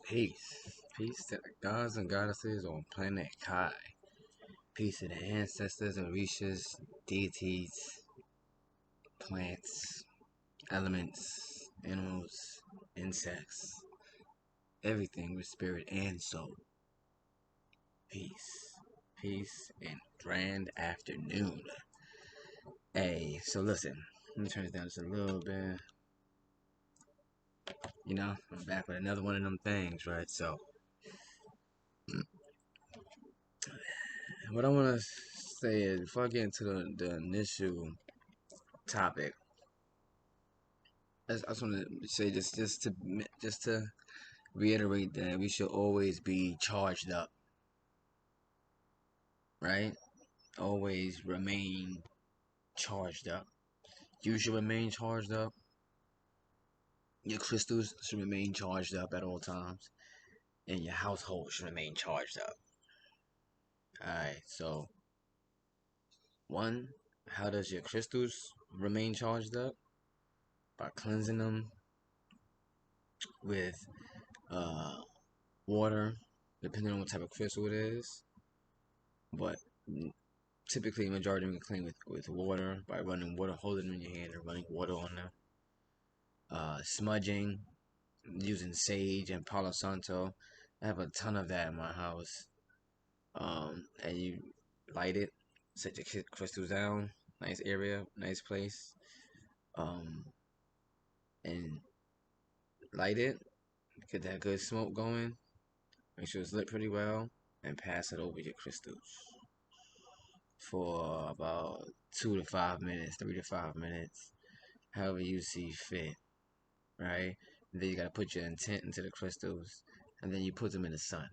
Peace. Peace to the gods and goddesses on planet Kai. Peace to the ancestors and rishas, deities, plants, elements, animals, insects, everything with spirit and soul. Peace. Peace and grand afternoon. Hey, so listen, let me turn this down just a little bit. I'm back with another one of them things, right? So, what I want to say is, before I get into the initial topic, I just want to say just to reiterate that we should always be charged up, right? Always remain charged up. You should remain charged up. Your crystals should remain charged up at all times, and your household should remain charged up. All right. So, one, how does your crystals remain charged up? By cleansing them with uh, water, depending on what type of crystal it is. But typically, majority of them clean with water by running water, holding them in your hand and running water on them. Smudging, using sage and Palo Santo. I have a ton of that in my house. And you light it, set your crystals down. Nice area, nice place. Um, and light it, get that good smoke going. Make sure it's lit pretty well, and pass it over your crystals for about 2 to 5 minutes, 3 to 5 minutes, however you see fit, right? And then you gotta put your intent into the crystals, and then you put them in the sun.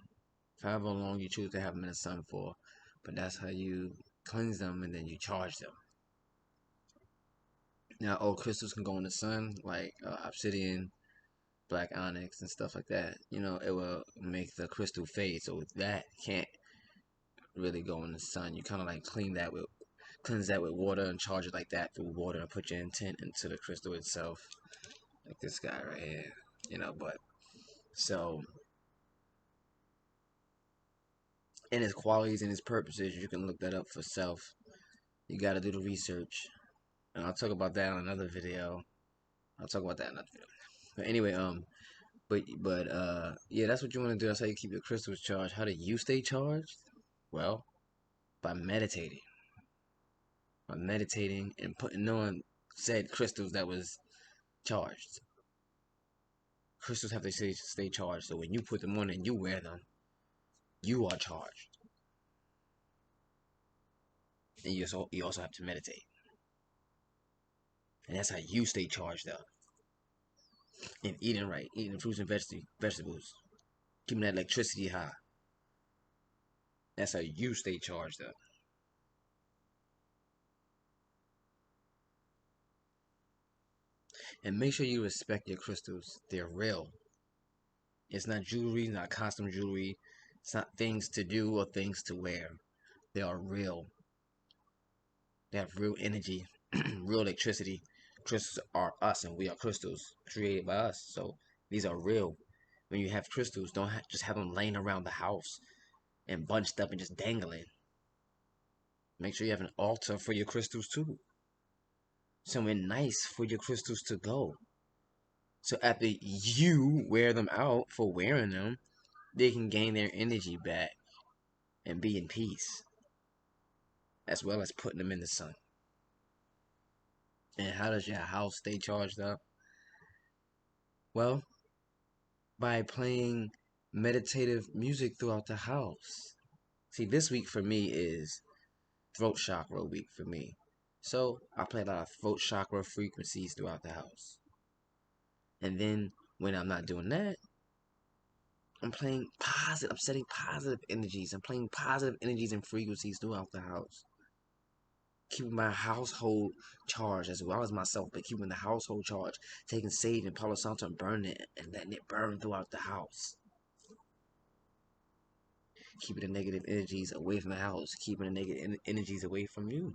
For however long you choose to have them in the sun for, but that's how you cleanse them, and then you charge them. Now, old crystals can go in the sun, like obsidian, black onyx, and stuff like that. It will make the crystal fade, so that can't really go in the sun. You kind of like cleanse that with water and charge it like that through water and put your intent into the crystal itself, like this guy right here. But so in its qualities and its purposes, you can look that up for self. You got to do the research, and I'll talk about that on another video. I'll talk about that in another video. But anyway, yeah, that's what you want to do. That's how you keep your crystals charged. How do you stay charged? Well, by meditating. By meditating and putting on said crystals that was charged. Crystals have to stay charged, so when you put them on and you wear them, you are charged. And you also have to meditate. And that's how you stay charged up. And eating right, eating fruits and vegetables, keeping that electricity high. That's how you stay charged up. And make sure you respect your crystals. They're real. It's not jewelry, not costume jewelry. It's not things to do or things to wear. They are real. They have real energy, real electricity. Crystals are us, and we are crystals created by us. So these are real. When you have crystals, don't just have them laying around the house and bunched up and just dangling. Make sure you have an altar for your crystals too. Somewhere nice for your crystals to go. So after you wear them out for wearing them, they can gain their energy back and be in peace, as well as putting them in the sun. And how does your house stay charged up? Well, by playing meditative music throughout the house. See, this week for me is throat chakra week for me. So I play a lot of throat chakra frequencies throughout the house. And then when I'm not doing that, I'm setting positive energies. I'm playing positive energies and frequencies throughout the house. Keeping my household charged as well as myself, but keeping the household charged. Taking sage and Palo Santo and burning it and letting it burn throughout the house. Keeping the negative energies away from the house. Keeping the negative energies away from you.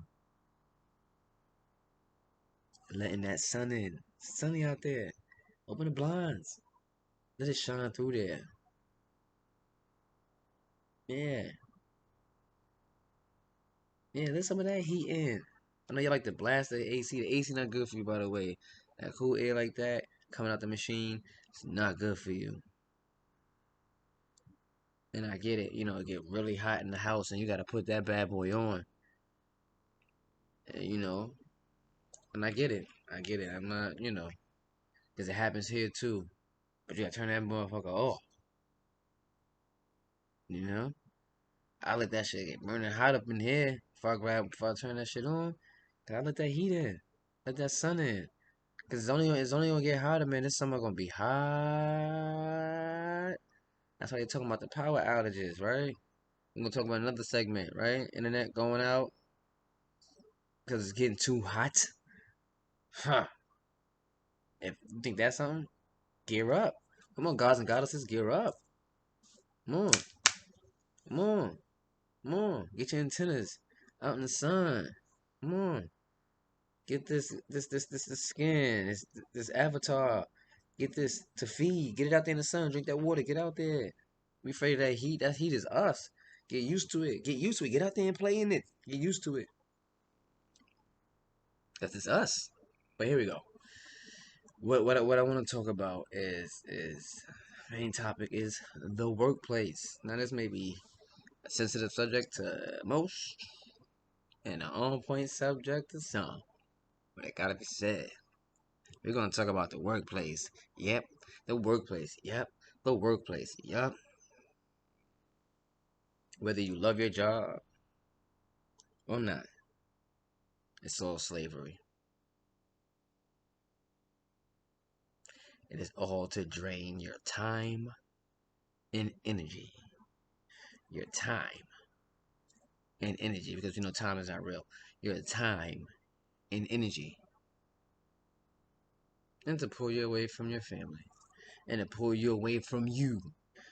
Letting that sun in. It's sunny out there. Open the blinds. Let it shine through there. Yeah. Yeah, let some of that heat in. I know you like to blast the AC. The AC not good for you, by the way. That cool air like that coming out the machine, it's not good for you. And I get it, it get really hot in the house, and you got to put that bad boy on. And, and I get it. I get it. I'm not, because it happens here too. But you got to turn that motherfucker off. You know, I let that shit get burning hot up in here before I turn that shit on. Cause I let that heat in, let that sun in. Cause it's only gonna get hotter, man. This summer gonna be hot. That's why you're talking about the power outages, right? We're gonna talk about another segment, right? Internet going out because it's getting too hot. Huh. If you think that's something, gear up. Come on, gods and goddesses, gear up. Come on, come on, come on. Get your antennas out in the sun. Come on. Get this skin, this avatar. Get this to feed. Get it out there in the sun. Drink that water. Get out there. We afraid of that heat. That heat is us. Get used to it. Get used to it. Get out there and play in it. Get used to it. That's just us. But here we go. What I want to talk about is main topic is the workplace. Now this may be a sensitive subject to most and an on point subject to some, but it gotta be said. We're gonna talk about the workplace. Yep, the workplace. Yep, the workplace. Yep. Whether you love your job or not, it's all slavery. It is all to drain your time and energy. Your time and energy, because time is not real. Your time and energy. And to pull you away from your family. And to pull you away from you.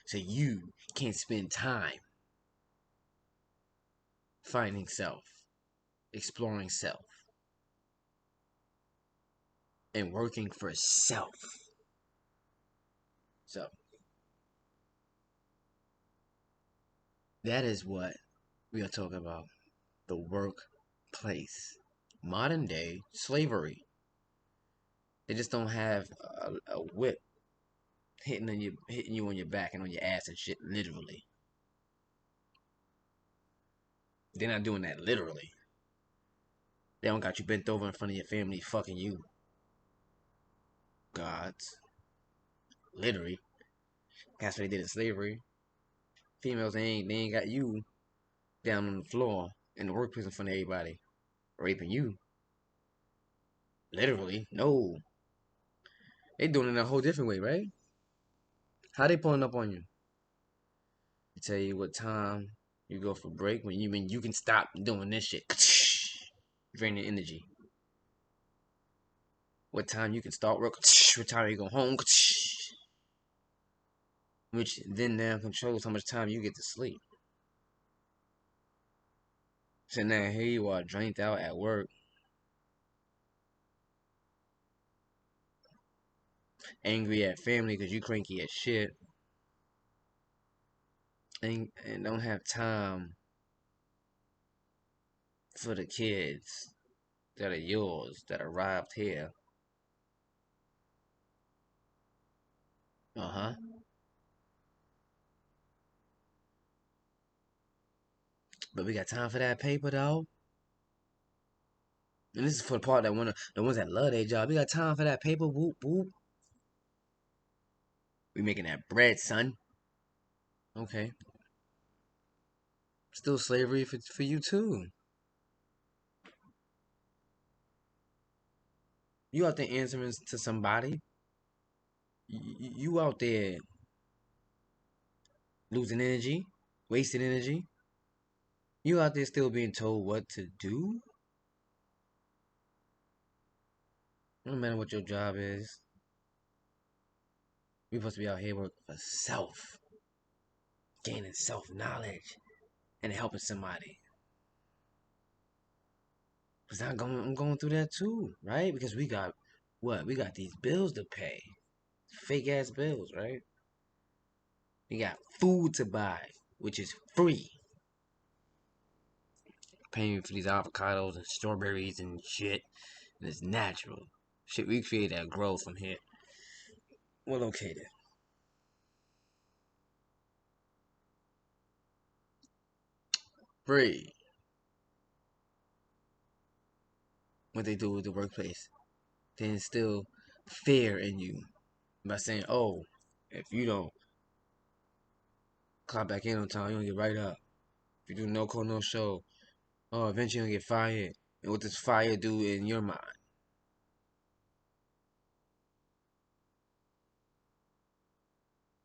So you can't spend time finding self, exploring self, and working for self. So that is what we are talking about. The workplace. Modern day slavery. They just don't have a whip hitting you on your back and on your ass and shit, literally. They're not doing that literally. They don't got you bent over in front of your family fucking you. Gods. Literally. That's what they did in slavery. Females, they ain't got you down on the floor in the workplace in front of everybody. Raping you. Literally. No. They doing it in a whole different way, right? How they pulling up on you? They tell you what time you go for break when you can stop doing this shit. Drain your energy. What time you can start work? What time you go home? Which then now controls how much time you get to sleep. So now here you are, drained out at work, angry at family because you cranky as shit, and don't have time for the kids that are yours that arrived here. Uh huh. But we got time for that paper though. And this is for the part that the ones that love their job. We got time for that paper. Whoop whoop. We making that bread, son. Okay. Still slavery for you too. You out there answering to somebody. You out there losing energy, wasting energy. You out there still being told what to do. No matter what your job is, we supposed to be out here working for self, gaining self knowledge, and helping somebody. Cause I'm going through that too, right? Because we got what? We got these bills to pay, fake ass bills, right? We got food to buy. which is free. Paying for these avocados and strawberries and shit, and it's natural. Shit, we create that growth from here. We're located. Free. What they do with the workplace, they instill fear in you by saying, "Oh, if you don't clock back in on time, you don't get right up. If you do no call, no show, oh, eventually you'll get fired." And what does fire do in your mind?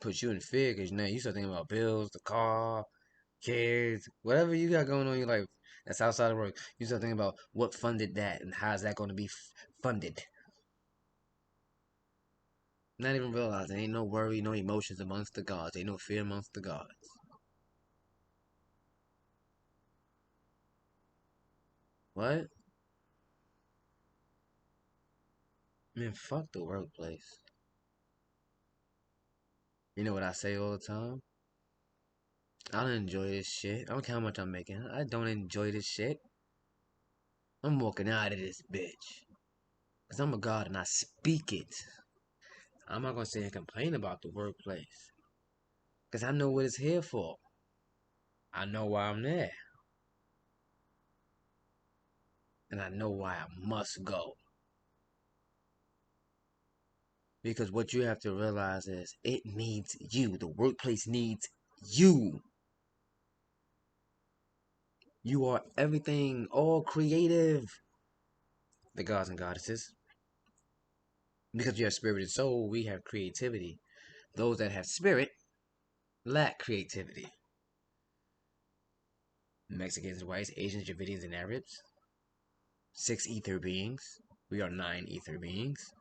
Put you in fear because now you start thinking about bills, the car, kids, whatever you got going on in your life that's outside of work. You start thinking about what funded that and how's that going to be funded. Not even realizing ain't no worry, no emotions amongst the gods. Ain't no fear amongst the gods. What? Man, fuck the workplace. You know what I say all the time? I don't enjoy this shit. I don't care how much I'm making. I don't enjoy this shit. I'm walking out of this bitch. Because I'm a god and I speak it. I'm not going to sit and complain about the workplace. Because I know what it's here for. I know why I'm there. And I know why I must go. Because what you have to realize is it needs you. The workplace needs you. You are everything, all creative. The gods and goddesses. Because you have spirit and soul, we have creativity. Those that have spirit lack creativity. Mexicans, whites, Asians, Dravidians, and Arabs. 6 ether beings. We are 9 ether beings.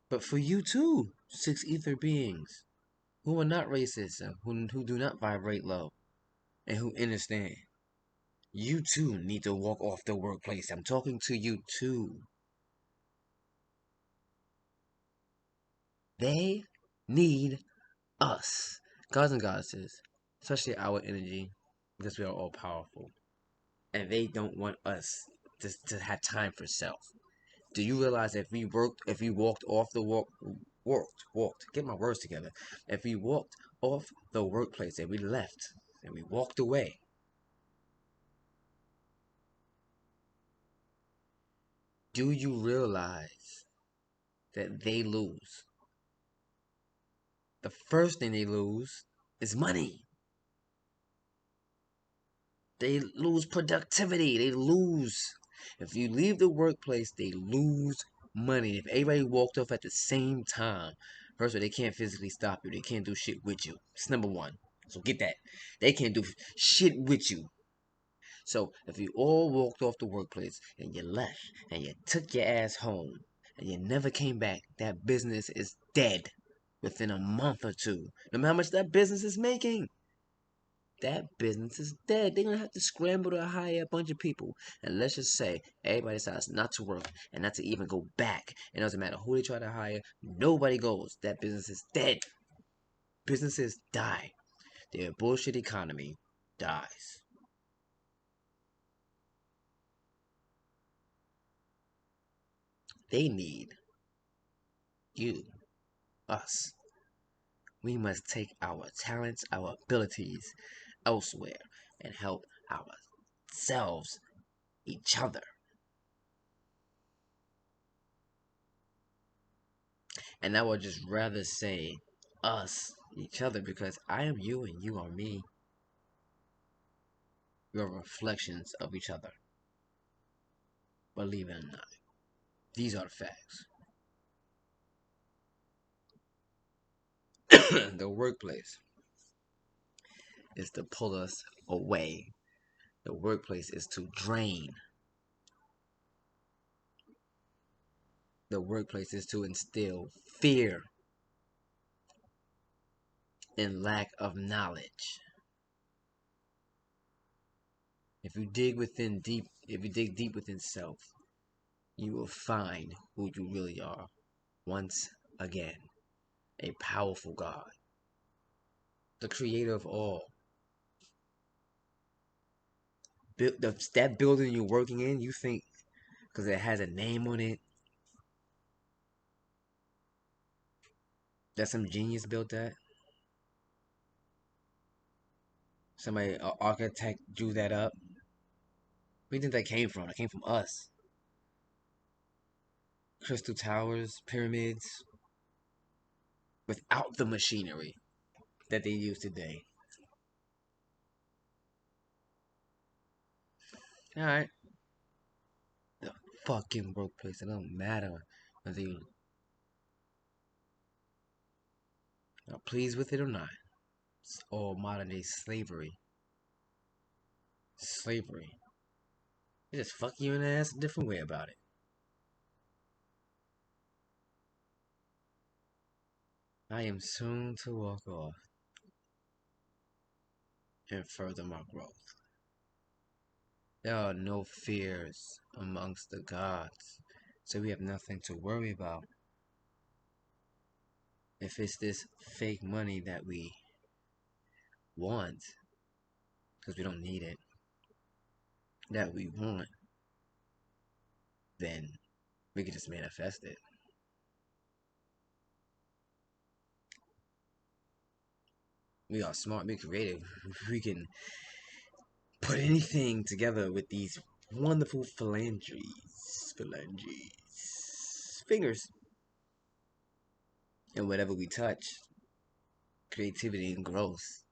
But for you too, 6 ether beings who are not racist, who do not vibrate low, and who understand. You too need to walk off the workplace. I'm talking to you too. They need us, gods and goddesses, especially our energy, because we are all powerful. And they don't want us to have time for self. Do you realize if we walked off the walked, get my words together. If we walked off the workplace and we left and we walked away, do you realize that they lose? The first thing they lose is money. They lose productivity. They lose. If you leave the workplace, they lose money. If everybody walked off at the same time, first of all, they can't physically stop you. They can't do shit with you. It's number one. So get that. They can't do shit with you. So if you all walked off the workplace and you left and you took your ass home and you never came back, that business is dead within a month or two. No matter how much that business is making, that business is dead. They're gonna have to scramble to hire a bunch of people. And let's just say everybody decides not to work and not to even go back. It doesn't matter who they try to hire, nobody goes. That business is dead. Businesses die. Their bullshit economy dies. They need you, us. We must take our talents, our abilities elsewhere and help ourselves, each other. And I would just rather say us, each other, because I am you and you are me. We are reflections of each other. Believe it or not. These are the facts. The workplace is to pull us away. The workplace is to drain. The workplace is to instill fear and lack of knowledge. If you dig deep within self, you will find who you really are once again. A powerful God. The creator of all. That building you're working in, you think because it has a name on it that some genius built that? Somebody, an architect, drew that up? Where do you think that came from? It came from us. Crystal towers, pyramids, without the machinery that they use today. Alright. The fucking workplace. It don't matter whether you are pleased with it or not. It's all modern day slavery. Slavery. They just fuck you in the ass a different way about it. I am soon to walk off and further my growth. There are no fears amongst the gods, so we have nothing to worry about. If it's this fake money that we want, because we don't need it, that we want, then we can just manifest it. We are smart, we creative. We can put anything together with these wonderful fingers. And whatever we touch, creativity and growth,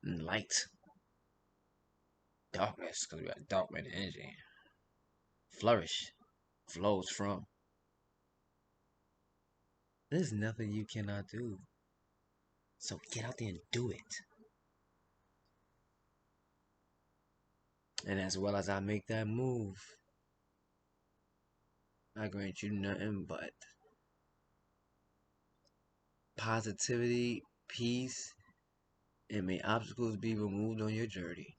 and light, darkness, because we got dark red energy, flourish, flows from. There's nothing you cannot do. So get out there and do it. And as well as I make that move, I grant you nothing but positivity, peace, and may obstacles be removed on your journey.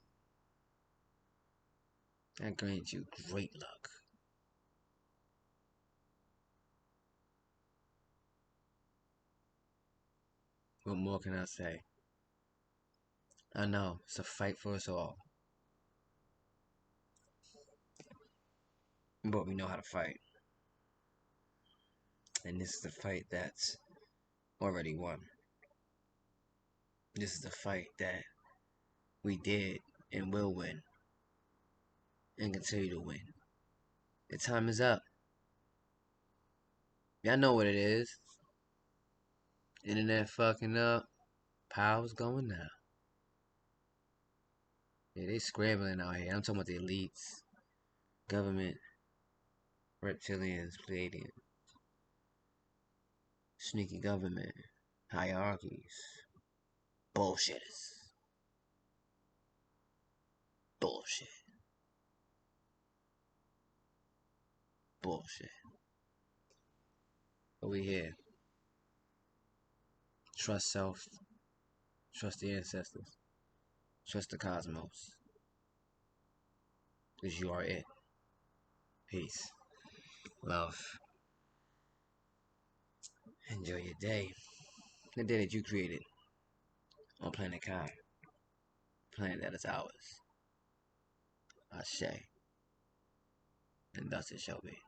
I grant you great luck. What more can I say? I know it's a fight for us all, but we know how to fight. And this is the fight that's already won. This is the fight that we did and will win and continue to win. The time is up. Y'all know what it is. Internet fucking up. Power's going down. Yeah, they scrambling out here. I'm talking about the elites, government, reptilians, Pleiadians, sneaky government, hierarchies, bullshitters. Bullshit. Bullshit. But we here. Trust self. Trust the ancestors. Trust the cosmos. Because you are it. Peace. Love. Enjoy your day. The day that you created on planet Kai. Planet that is ours. Ashe. And thus it shall be.